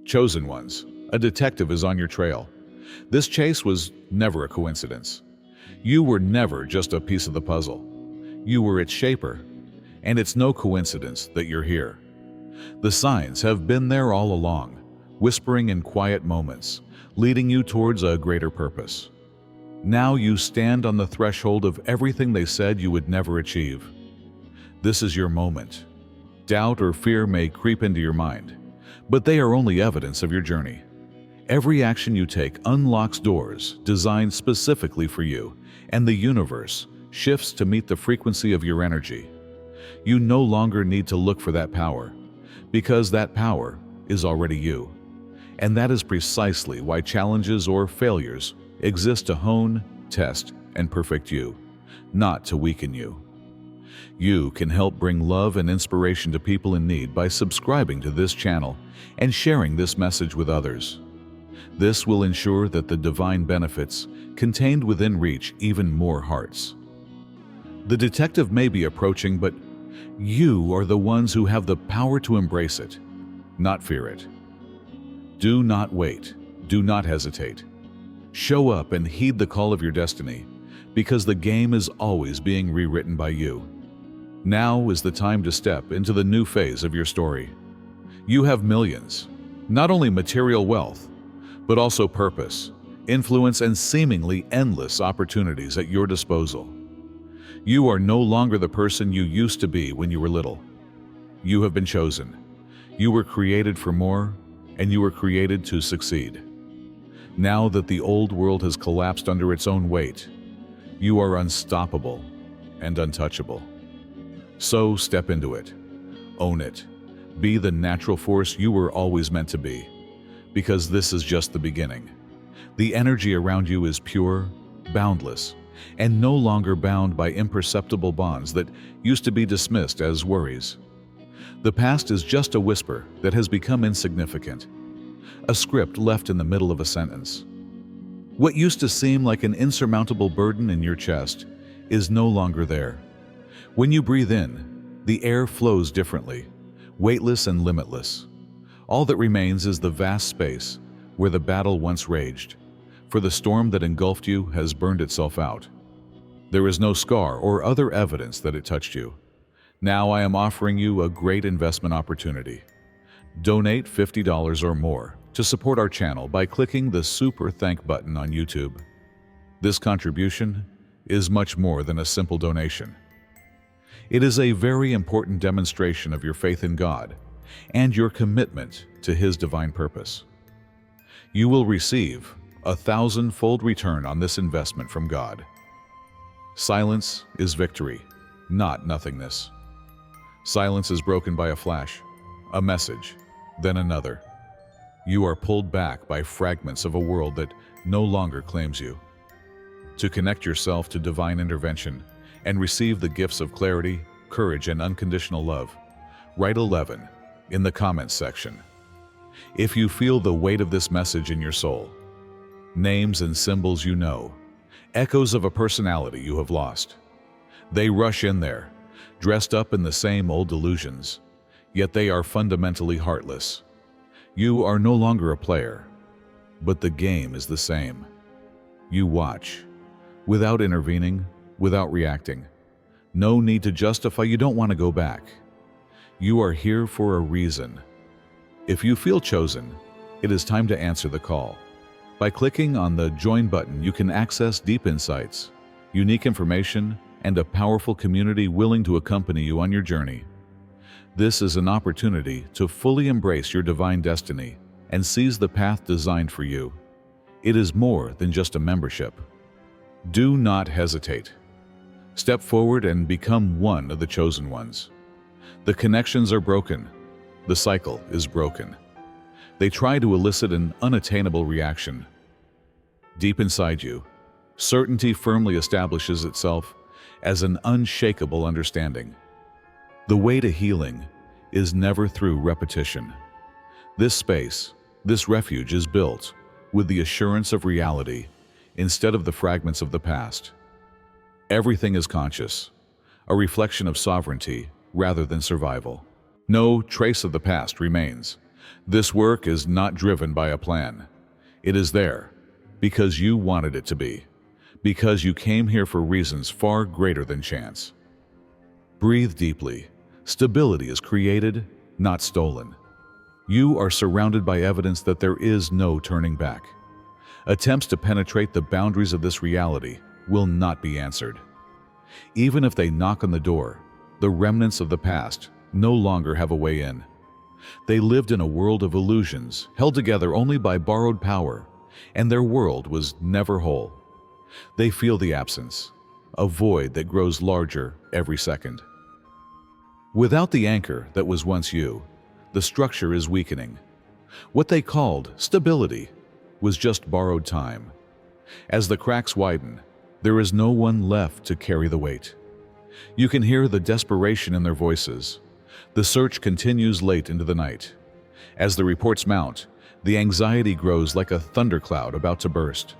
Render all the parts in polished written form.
Chosen ones, a detective is on your trail. This chase was never a coincidence. You were never just a piece of the puzzle. You were its shaper, and it's no coincidence that you're here. The signs have been there all along, whispering in quiet moments, leading you towards a greater purpose. Now you stand on the threshold of everything they said you would never achieve. This is your moment. Doubt or fear may creep into your mind, but they are only evidence of your journey. Every action you take unlocks doors designed specifically for you, and the universe shifts to meet the frequency of your energy. You no longer need to look for that power, because that power is already you. And that is precisely why challenges or failures exist to hone, test, and perfect you, not to weaken you. You can help bring love and inspiration to people in need by subscribing to this channel and sharing this message with others. This will ensure that the divine benefits contained within reach even more hearts. The detective may be approaching, but you are the ones who have the power to embrace it, not fear it. Do not wait. Do not hesitate. Show up and heed the call of your destiny, because the game is always being rewritten by you. Now is the time to step into the new phase of your story. You have millions, not only material wealth, but also purpose, influence, and seemingly endless opportunities at your disposal. You are no longer the person you used to be when you were little. You have been chosen. You were created for more, and you were created to succeed. Now that the old world has collapsed under its own weight, you are unstoppable and untouchable. So step into it. Own it. Be the natural force you were always meant to be, because this is just the beginning. The energy around you is pure, boundless, and no longer bound by imperceptible bonds that used to be dismissed as worries. The past is just a whisper that has become insignificant, a script left in the middle of a sentence. What used to seem like an insurmountable burden in your chest is no longer there. When you breathe in, the air flows differently, weightless and limitless. All that remains is the vast space where the battle once raged, for the storm that engulfed you has burned itself out. There is no scar or other evidence that it touched you. Now I am offering you a great investment opportunity. Donate $50 or more to support our channel by clicking the Super Thank button on YouTube. This contribution is much more than a simple donation. It is a very important demonstration of your faith in God and your commitment to His divine purpose. You will receive a 1,000-fold return on this investment from God. Silence is victory, not nothingness. Silence is broken by a flash, a message, then another. You are pulled back by fragments of a world that no longer claims you. To connect yourself to divine intervention and receive the gifts of clarity, courage, and unconditional love, write 11 in the comments section. If you feel the weight of this message in your soul, names and symbols you know, echoes of a personality you have lost, they rush in there, dressed up in the same old delusions, yet they are fundamentally heartless. You are no longer a player, but the game is the same. You watch, without intervening, without reacting. No need to justify. You don't want to go back. You are here for a reason. If you feel chosen, it is time to answer the call. By clicking on the Join button, you can access deep insights, unique information, and a powerful community willing to accompany you on your journey. This is an opportunity to fully embrace your divine destiny and seize the path designed for you. It is more than just a membership. Do not hesitate. Step forward and become one of the chosen ones. The connections are broken. The cycle is broken. They try to elicit an unattainable reaction. Deep inside you, certainty firmly establishes itself as an unshakable understanding. The way to healing is never through repetition. This space, this refuge is built with the assurance of reality instead of the fragments of the past. Everything is conscious, a reflection of sovereignty rather than survival. No trace of the past remains, This work is not driven by a plan. It is there because you wanted it to be, because you came here for reasons far greater than chance. Breathe deeply. Stability is created, not stolen. You are surrounded by evidence that there is no turning back. Attempts to penetrate the boundaries of this reality will not be answered. Even if they knock on the door, the remnants of the past no longer have a way in. They lived in a world of illusions, held together only by borrowed power, and their world was never whole. They feel the absence, a void that grows larger every second. Without the anchor that was once you, the structure is weakening. What they called stability was just borrowed time. As the cracks widen, there is no one left to carry the weight. You can hear the desperation in their voices. The search continues late into the night. As the reports mount, the anxiety grows like a thundercloud about to burst.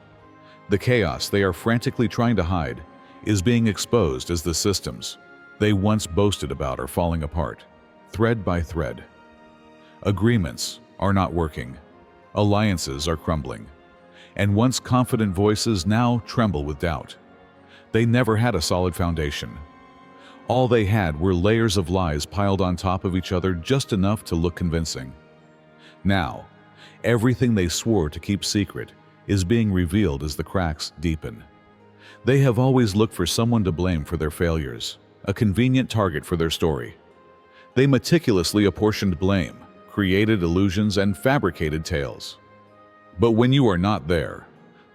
The chaos they are frantically trying to hide is being exposed as the systems they once boasted about are falling apart, thread by thread. Agreements are not working. Alliances are crumbling. And once confident voices now tremble with doubt. They never had a solid foundation. All they had were layers of lies piled on top of each other just enough to look convincing. Now, everything they swore to keep secret is being revealed as the cracks deepen. They have always looked for someone to blame for their failures, a convenient target for their story. They meticulously apportioned blame, created illusions, and fabricated tales. But when you are not there,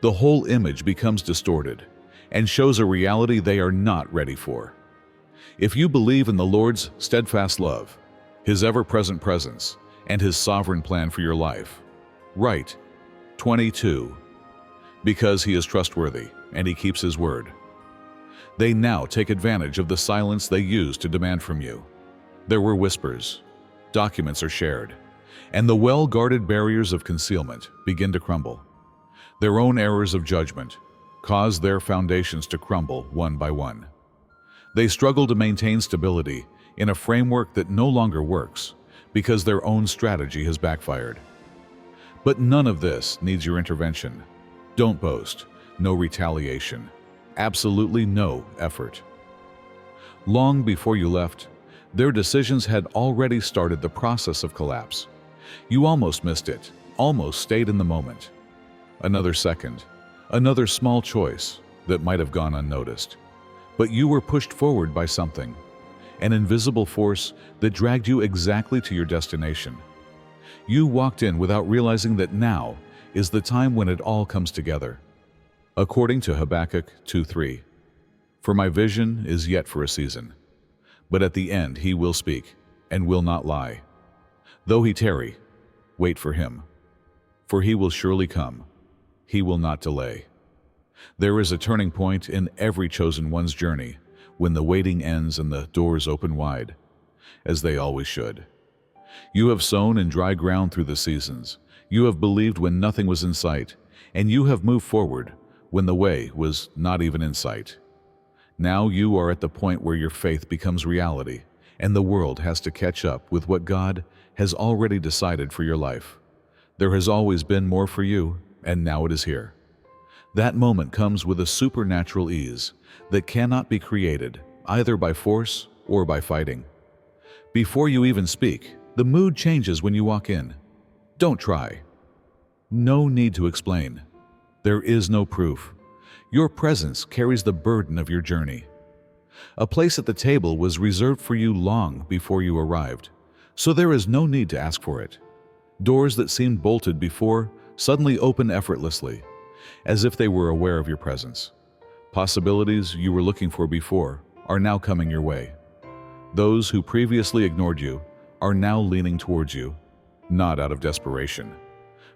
the whole image becomes distorted and shows a reality they are not ready for. If you believe in the Lord's steadfast love, His ever-present presence, and His sovereign plan for your life, write 22, because He is trustworthy and He keeps His word. They now take advantage of the silence they used to demand from you. There were whispers, documents are shared, and the well-guarded barriers of concealment begin to crumble. Their own errors of judgment cause their foundations to crumble one by one. They struggle to maintain stability in a framework that no longer works because their own strategy has backfired. But none of this needs your intervention. Don't boast, no retaliation, absolutely no effort. Long before you left, their decisions had already started the process of collapse. You almost missed it, almost stayed in the moment. Another second, another small choice that might have gone unnoticed. But you were pushed forward by something, an invisible force that dragged you exactly to your destination. You walked in without realizing that now is the time when it all comes together. According to Habakkuk 2:3, "For my vision is yet for a season, but at the end He will speak and will not lie. Though He tarry, wait for Him, for He will surely come. He will not delay." There is a turning point in every chosen one's journey when the waiting ends and the doors open wide, as they always should. You have sown in dry ground through the seasons. You have believed when nothing was in sight, and you have moved forward when the way was not even in sight. Now you are at the point where your faith becomes reality, and the world has to catch up with what God has already decided for your life. There has always been more for you, and now it is here. That moment comes with a supernatural ease that cannot be created either by force or by fighting. Before you even speak, the mood changes when you walk in. Don't try. No need to explain. There is no proof. Your presence carries the burden of your journey. A place at the table was reserved for you long before you arrived, so there is no need to ask for it. Doors that seemed bolted before suddenly open effortlessly, as if they were aware of your presence. Possibilities you were looking for before are now coming your way. Those who previously ignored you are now leaning towards you, not out of desperation,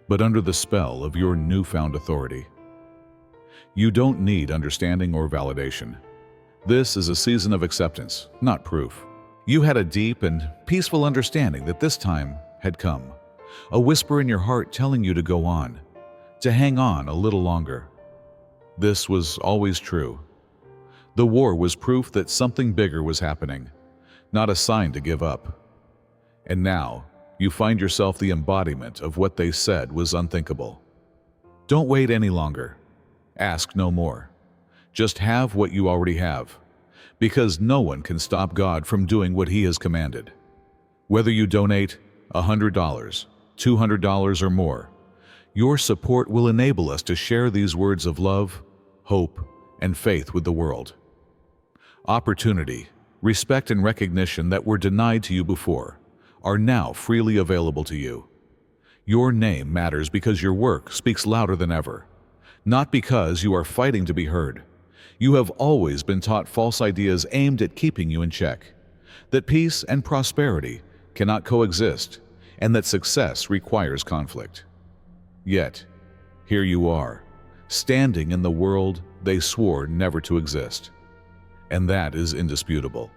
but under the spell of your newfound authority. You don't need understanding or validation. This is a season of acceptance, not proof. You had a deep and peaceful understanding that this time had come, a whisper in your heart telling you to go on, to hang on a little longer. This was always true. The war was proof that something bigger was happening, not a sign to give up. And now, You find yourself the embodiment of what they said was unthinkable. Don't wait any longer. Ask no more. Just have what you already have, because no one can stop God from doing what He has commanded. Whether you donate $100, $200, or more, your support will enable us to share these words of love, hope, and faith with the world. Opportunity, respect, and recognition that were denied to you before are now freely available to you. Your name matters because your work speaks louder than ever, not because you are fighting to be heard. You have always been taught false ideas aimed at keeping you in check, that peace and prosperity cannot coexist, and that success requires conflict. Yet, here you are, standing in the world they swore never to exist. And that is indisputable.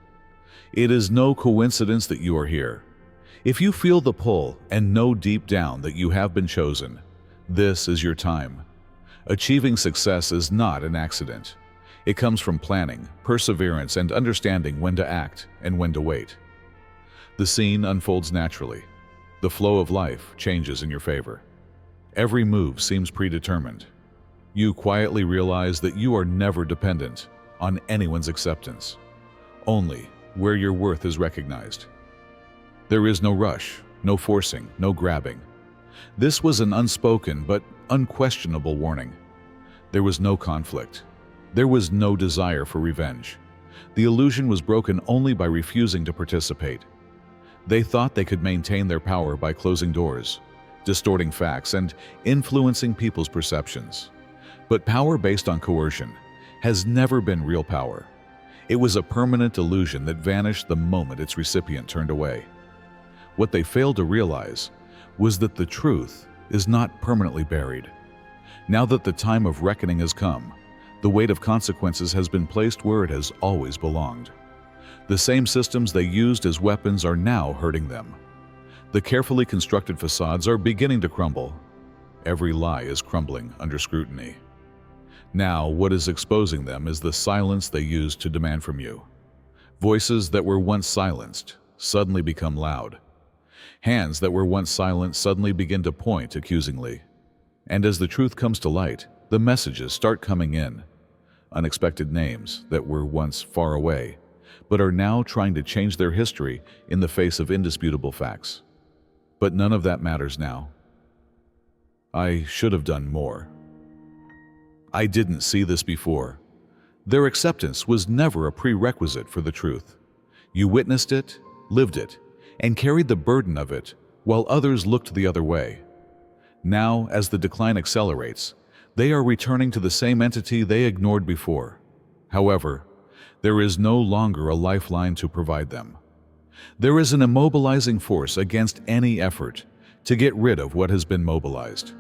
It is no coincidence that you are here. If you feel the pull and know deep down that you have been chosen, this is your time. Achieving success is not an accident. It comes from planning, perseverance, and understanding when to act and when to wait. The scene unfolds naturally. The flow of life changes in your favor. Every move seems predetermined. You quietly realize that you are never dependent on anyone's acceptance, only where your worth is recognized. There is no rush, no forcing, no grabbing. This was an unspoken but unquestionable warning. There was no conflict. There was no desire for revenge. The illusion was broken only by refusing to participate. They thought they could maintain their power by closing doors, distorting facts, and influencing people's perceptions. But power based on coercion has never been real power. It was a permanent illusion that vanished the moment its recipient turned away. What they failed to realize was that the truth is not permanently buried. Now that the time of reckoning has come, the weight of consequences has been placed where it has always belonged. The same systems they used as weapons are now hurting them. The carefully constructed facades are beginning to crumble. Every lie is crumbling under scrutiny. Now, what is exposing them is the silence they used to demand from you. Voices that were once silenced suddenly become loud. Hands that were once silent suddenly begin to point accusingly. And as the truth comes to light, the messages start coming in. Unexpected names that were once far away, but are now trying to change their history in the face of indisputable facts. But none of that matters now. I should have done more. I didn't see this before. Their acceptance was never a prerequisite for the truth. You witnessed it, lived it, and carried the burden of it while others looked the other way. Now, as the decline accelerates, they are returning to the same entity they ignored before. However, there is no longer a lifeline to provide them. There is an immobilizing force against any effort to get rid of what has been mobilized.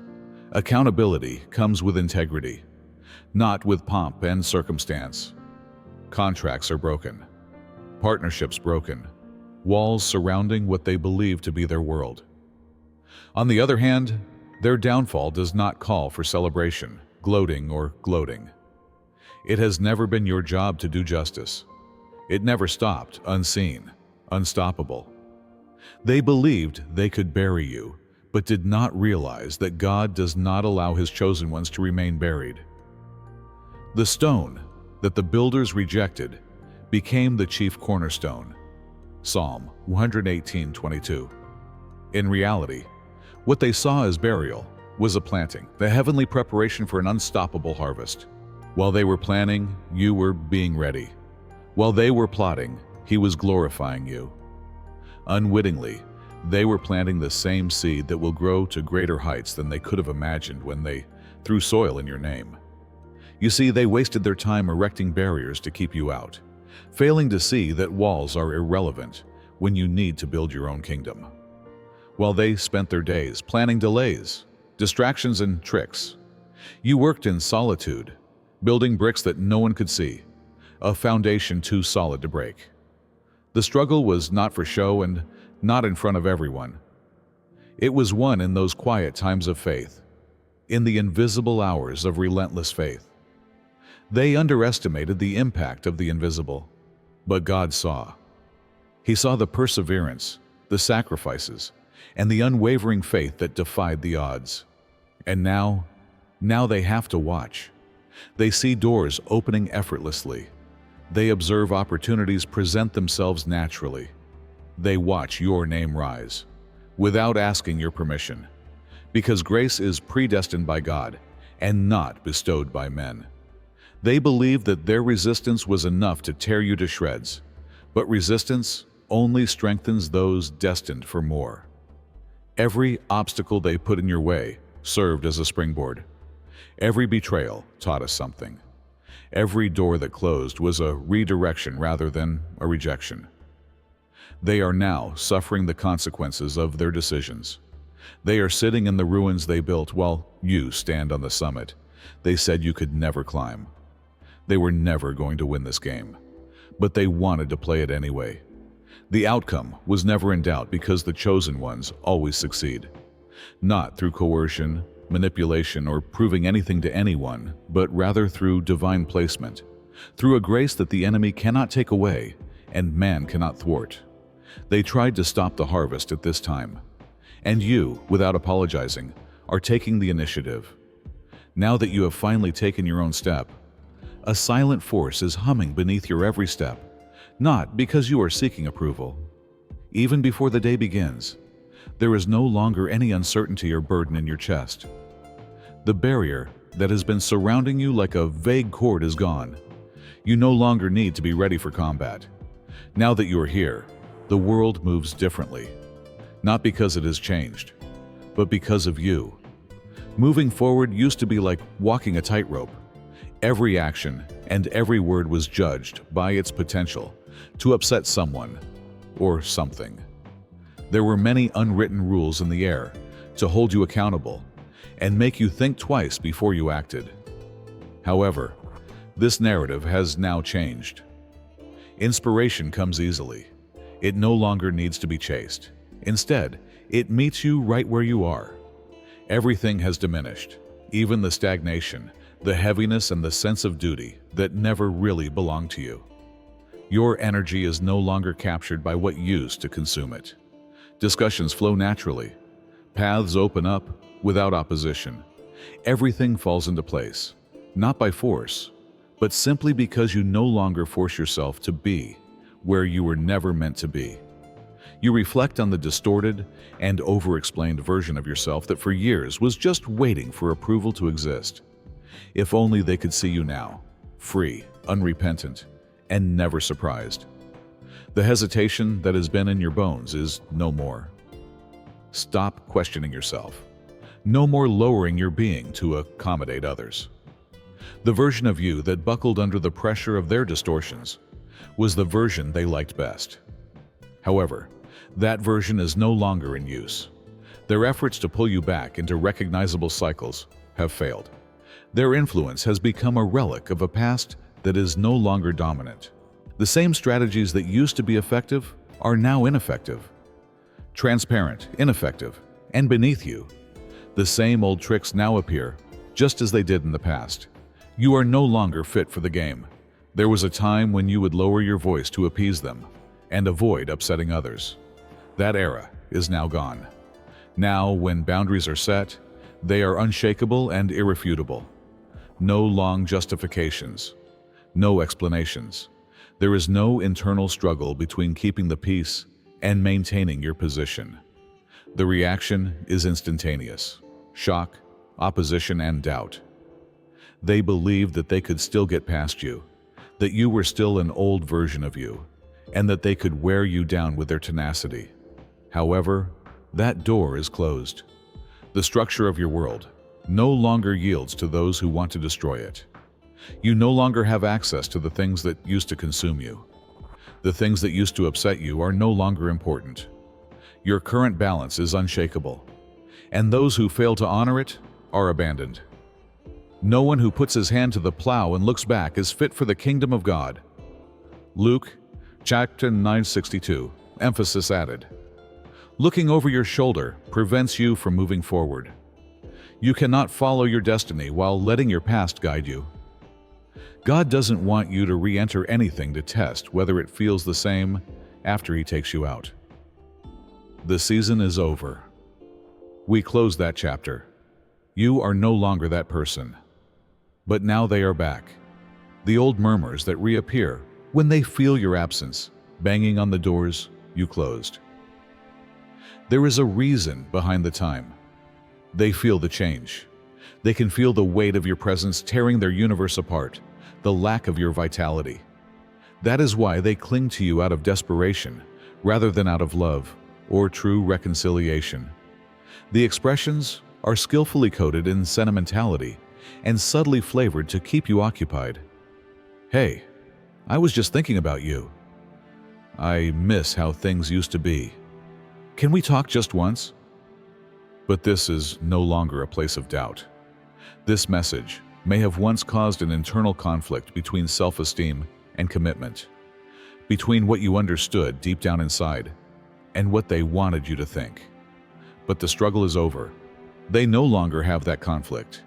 Accountability comes with integrity, not with pomp and circumstance. Contracts are broken, partnerships broken, walls surrounding what they believe to be their world. On the other hand, their downfall does not call for celebration, gloating, or gloating. It has never been your job to do justice. It never stopped, unseen, unstoppable. They believed they could bury you, but did not realize that God does not allow His chosen ones to remain buried. The stone that the builders rejected became the chief cornerstone. Psalm 118:22. In reality, what they saw as burial was a planting, the heavenly preparation for an unstoppable harvest. While they were planning, you were being ready. While they were plotting, He was glorifying you. Unwittingly, they were planting the same seed that will grow to greater heights than they could have imagined when they threw soil in your name. You see, they wasted their time erecting barriers to keep you out, failing to see that walls are irrelevant when you need to build your own kingdom. While they spent their days planning delays, distractions, and tricks, you worked in solitude, building bricks that no one could see, a foundation too solid to break. The struggle was not for show and not in front of everyone. It was won in those quiet times of faith, in the invisible hours of relentless faith. They underestimated the impact of the invisible, but God saw. He saw the perseverance, the sacrifices, and the unwavering faith that defied the odds. And now they have to watch. They see doors opening effortlessly. They observe opportunities present themselves naturally. They watch your name rise, without asking your permission, because grace is predestined by God and not bestowed by men. They believe that their resistance was enough to tear you to shreds, but resistance only strengthens those destined for more. Every obstacle they put in your way served as a springboard. Every betrayal taught us something. Every door that closed was a redirection rather than a rejection. They are now suffering the consequences of their decisions. They are sitting in the ruins they built while you stand on the summit they said you could never climb. They were never going to win this game, but they wanted to play it anyway. The outcome was never in doubt because the chosen ones always succeed. Not through coercion, manipulation, or proving anything to anyone, but rather through divine placement, through a grace that the enemy cannot take away and man cannot thwart. They tried to stop the harvest at this time, and you, without apologizing, are taking the initiative. Now that you have finally taken your own step, a silent force is humming beneath your every step, not because you are seeking approval. Even before the day begins, there is no longer any uncertainty or burden in your chest. The barrier that has been surrounding you like a vague cord is gone. You no longer need to be ready for combat. Now that you are here, the world moves differently. Not because it has changed, but because of you. Moving forward used to be like walking a tightrope. Every action and every word was judged by its potential to upset someone or something. There were many unwritten rules in the air to hold you accountable and make you think twice before you acted. However, this narrative has now changed. Inspiration comes easily. It no longer needs to be chased. Instead, it meets you right where you are. Everything has diminished, even the stagnation, the heaviness, and the sense of duty that never really belonged to you. Your energy is no longer captured by what used to consume it. Discussions flow naturally. Paths open up without opposition. Everything falls into place, not by force, but simply because you no longer force yourself to be where you were never meant to be. You reflect on the distorted and over-explained version of yourself that for years was just waiting for approval to exist. If only they could see you now, free, unrepentant, and never surprised. The hesitation that has been in your bones is no more. Stop questioning yourself. No more lowering your being to accommodate others. The version of you that buckled under the pressure of their distortions was the version they liked best. However, that version is no longer in use. Their efforts to pull you back into recognizable cycles have failed. Their influence has become a relic of a past that is no longer dominant. The same strategies that used to be effective are now ineffective. Transparent, ineffective, and beneath you. The same old tricks now appear, just as they did in the past. You are no longer fit for the game. There was a time when you would lower your voice to appease them and avoid upsetting others. That era is now gone. Now, when boundaries are set, they are unshakable and irrefutable. No long justifications. No explanations. There is no internal struggle between keeping the peace and maintaining your position. The reaction is instantaneous. Shock, opposition, and doubt. They believed that they could still get past you, that you were still an old version of you, and that they could wear you down with their tenacity. However, that door is closed. The structure of your world no longer yields to those who want to destroy it. You no longer have access to the things that used to consume you. The things that used to upset you are no longer important. Your current balance is unshakable, and those who fail to honor it are abandoned. No one who puts his hand to the plow and looks back is fit for the kingdom of God. Luke chapter 9:62, emphasis added. Looking over your shoulder prevents you from moving forward. You cannot follow your destiny while letting your past guide you. God doesn't want you to re-enter anything to test whether it feels the same after He takes you out. The season is over. We close that chapter. You are no longer that person. But now they are back. The old murmurs that reappear when they feel your absence, banging on the doors you closed. There is a reason behind the time. They feel the change. They can feel the weight of your presence tearing their universe apart, the lack of your vitality. That is why they cling to you out of desperation, rather than out of love or true reconciliation. The expressions are skillfully coded in sentimentality and subtly flavored to keep you occupied. Hey, I was just thinking about you. I miss how things used to be. Can we talk just once? But this is no longer a place of doubt. This message may have once caused an internal conflict between self-esteem and commitment, between what you understood deep down inside and what they wanted you to think. But the struggle is over. They no longer have that conflict.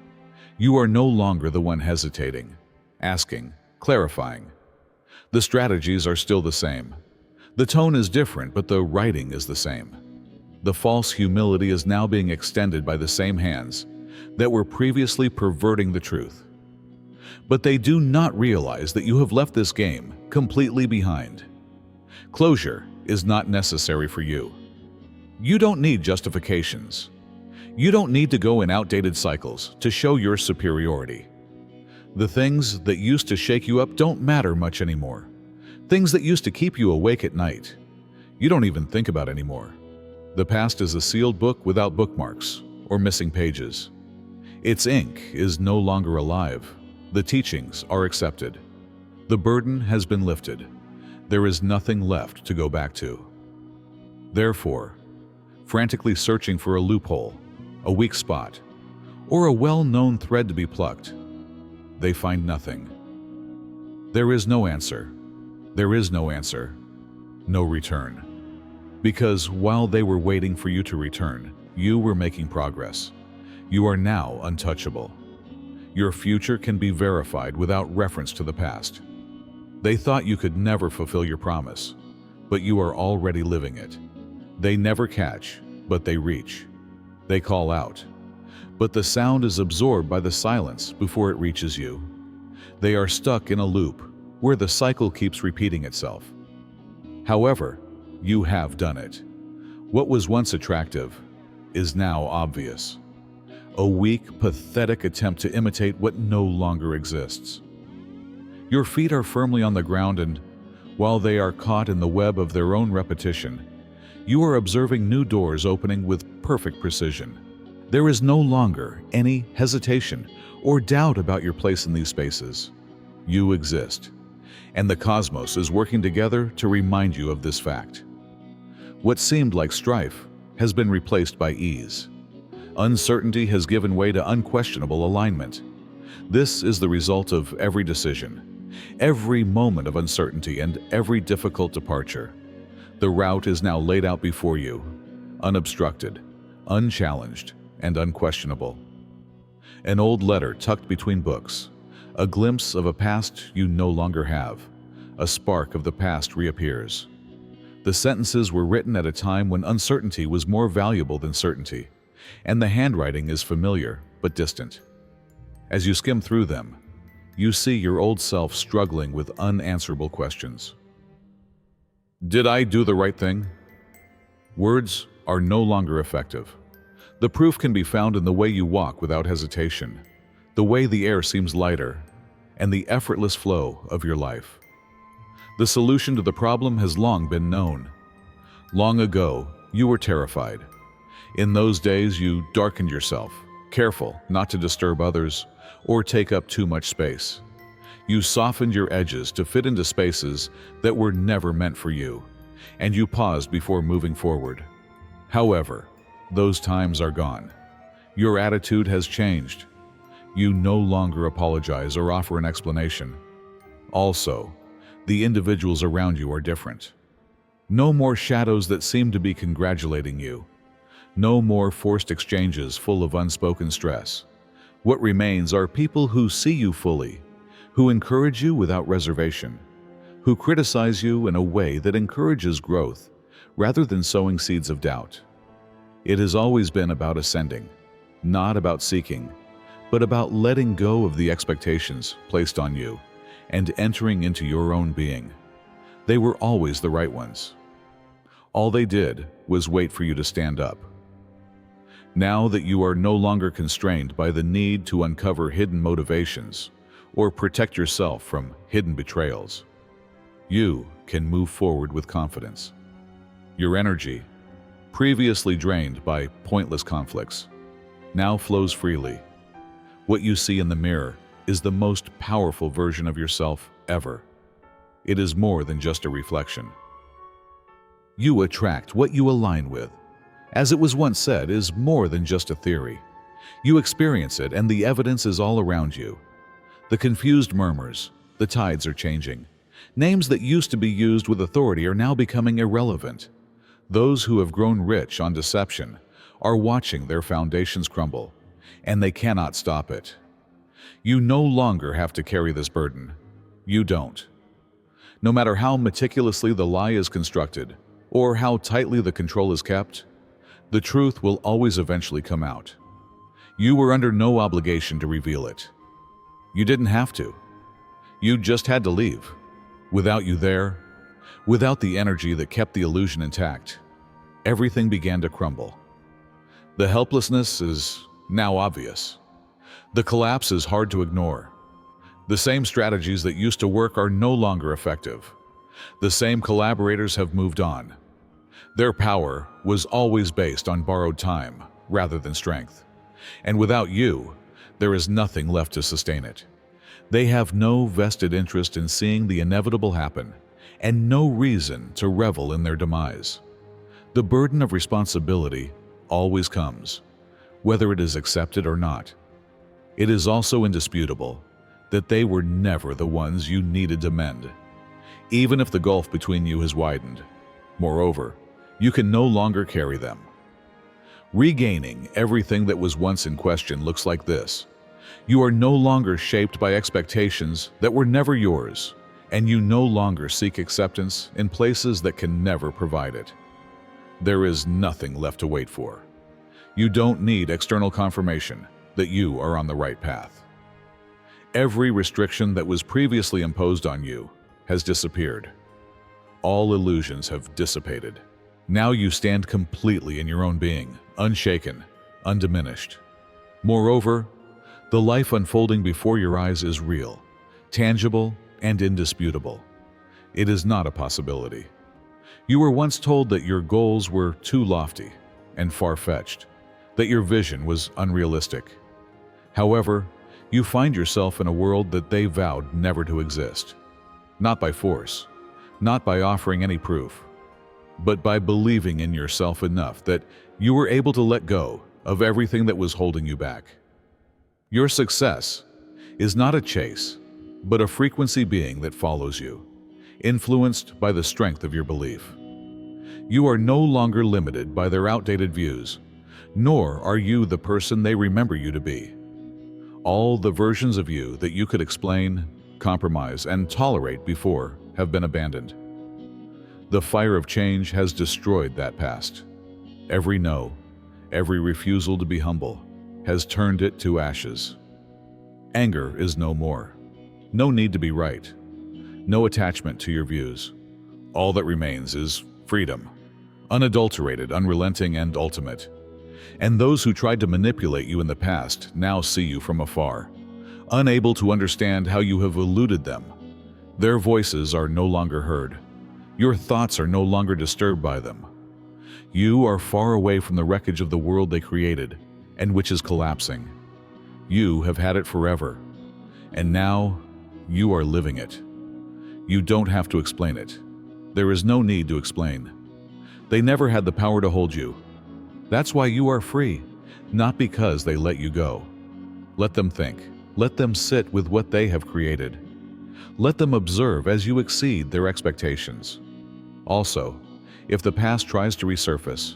You are no longer the one hesitating, asking, clarifying. The strategies are still the same. The tone is different, but the writing is the same. The false humility is now being extended by the same hands that were previously perverting the truth. But they do not realize that you have left this game completely behind. Closure is not necessary for you. You don't need justifications. You don't need to go in outdated cycles to show your superiority. The things that used to shake you up don't matter much anymore. Things that used to keep you awake at night, you don't even think about anymore. The past is a sealed book without bookmarks or missing pages. Its ink is no longer alive. The teachings are accepted. The burden has been lifted. There is nothing left to go back to. Therefore, frantically searching for a loophole, a weak spot, or a well-known thread to be plucked, they find nothing. There is no answer. There is no answer. No return. Because while they were waiting for you to return, you were making progress. You are now untouchable. Your future can be verified without reference to the past. They thought you could never fulfill your promise, but you are already living it. They never catch, but they reach. They call out, but the sound is absorbed by the silence before it reaches you. They are stuck in a loop where the cycle keeps repeating itself. However, you have done it. What was once attractive is now obvious. A weak, pathetic attempt to imitate what no longer exists. Your feet are firmly on the ground, and while they are caught in the web of their own repetition, you are observing new doors opening with perfect precision. There is no longer any hesitation or doubt about your place in these spaces. You exist, and the cosmos is working together to remind you of this fact. What seemed like strife has been replaced by ease. Uncertainty has given way to unquestionable alignment. This is the result of every decision, every moment of uncertainty, and every difficult departure. The route is now laid out before you, unobstructed, unchallenged, and unquestionable. An old letter tucked between books, a glimpse of a past you no longer have. A spark of the past reappears. The sentences were written at a time when uncertainty was more valuable than certainty, and the handwriting is familiar but distant. As you skim through them, you see your old self struggling with unanswerable questions. Did I do the right thing? Words are no longer effective. The proof can be found in the way you walk without hesitation, the way the air seems lighter, and the effortless flow of your life. The solution to the problem has long been known. Long ago, you were terrified. In those days, you darkened yourself, careful not to disturb others or take up too much space. You softened your edges to fit into spaces that were never meant for you, and you paused before moving forward. However, those times are gone. Your attitude has changed. You no longer apologize or offer an explanation. Also, the individuals around you are different. No more shadows that seem to be congratulating you. No more forced exchanges full of unspoken stress. What remains are people who see you fully, who encourage you without reservation, who criticize you in a way that encourages growth rather than sowing seeds of doubt. It has always been about ascending, not about seeking, but about letting go of the expectations placed on you and entering into your own being. They were always the right ones. All they did was wait for you to stand up. Now that you are no longer constrained by the need to uncover hidden motivations or protect yourself from hidden betrayals, you can move forward with confidence. Your energy, previously drained by pointless conflicts, now flows freely. What you see in the mirror is the most powerful version of yourself ever. It is more than just a reflection. You attract what you align with. As it was once said, is more than just a theory. You experience it, and the evidence is all around you. The confused murmurs, the tides are changing. Names that used to be used with authority are now becoming irrelevant. Those who have grown rich on deception are watching their foundations crumble, and they cannot stop it. You no longer have to carry this burden. You don't. No matter how meticulously the lie is constructed, or how tightly the control is kept, the truth will always eventually come out. You were under no obligation to reveal it. You didn't have to. You just had to leave. Without you there, without the energy that kept the illusion intact, everything began to crumble. The helplessness is now obvious. The collapse is hard to ignore. The same strategies that used to work are no longer effective. The same collaborators have moved on. Their power was always based on borrowed time rather than strength. And without you, there is nothing left to sustain it. They have no vested interest in seeing the inevitable happen, and no reason to revel in their demise. The burden of responsibility always comes, whether it is accepted or not. It is also indisputable that they were never the ones you needed to mend, even if the gulf between you has widened. Moreover, you can no longer carry them. Regaining everything that was once in question looks like this. You are no longer shaped by expectations that were never yours, and you no longer seek acceptance in places that can never provide it. There is nothing left to wait for. You don't need external confirmation that you are on the right path. Every restriction that was previously imposed on you has disappeared. All illusions have dissipated. Now you stand completely in your own being, unshaken, undiminished. Moreover, the life unfolding before your eyes is real, tangible, and indisputable. It is not a possibility. You were once told that your goals were too lofty and far-fetched, that your vision was unrealistic. However, you find yourself in a world that they vowed never to exist. Not by force, not by offering any proof, but by believing in yourself enough that you were able to let go of everything that was holding you back. Your success is not a chase, but a frequency being that follows you, influenced by the strength of your belief. You are no longer limited by their outdated views, nor are you the person they remember you to be. All the versions of you that you could explain, compromise, and tolerate before have been abandoned. The fire of change has destroyed that past. Every no, every refusal to be humble, has turned it to ashes. Anger is no more. No need to be right. No attachment to your views. All that remains is freedom, unadulterated, unrelenting, and ultimate. And those who tried to manipulate you in the past now see you from afar, unable to understand how you have eluded them. Their voices are no longer heard. Your thoughts are no longer disturbed by them. You are far away from the wreckage of the world they created, and which is collapsing. You have had it forever, and now you are living it. You don't have to explain it. There is no need to explain. They never had the power to hold you. That's why you are free, not because they let you go. Let them think. Let them sit with what they have created. Let them observe as you exceed their expectations. Also, if the past tries to resurface,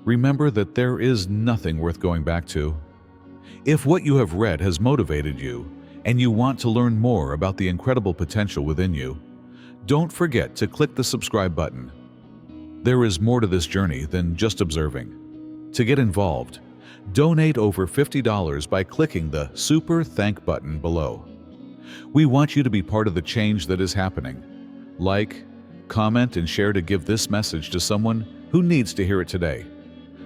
remember that there is nothing worth going back to. If what you have read has motivated you, and you want to learn more about the incredible potential within you, don't forget to click the subscribe button. There is more to this journey than just observing. To get involved, donate over $50 by clicking the Super Thank button below. We want you to be part of the change that is happening. Like, comment, and share to give this message to someone who needs to hear it today.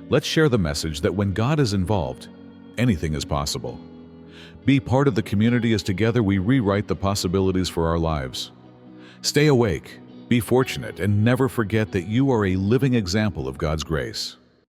Let's share the message that when God is involved, anything is possible. Be part of the community as together we rewrite the possibilities for our lives. Stay awake, be fortunate, and never forget that you are a living example of God's grace.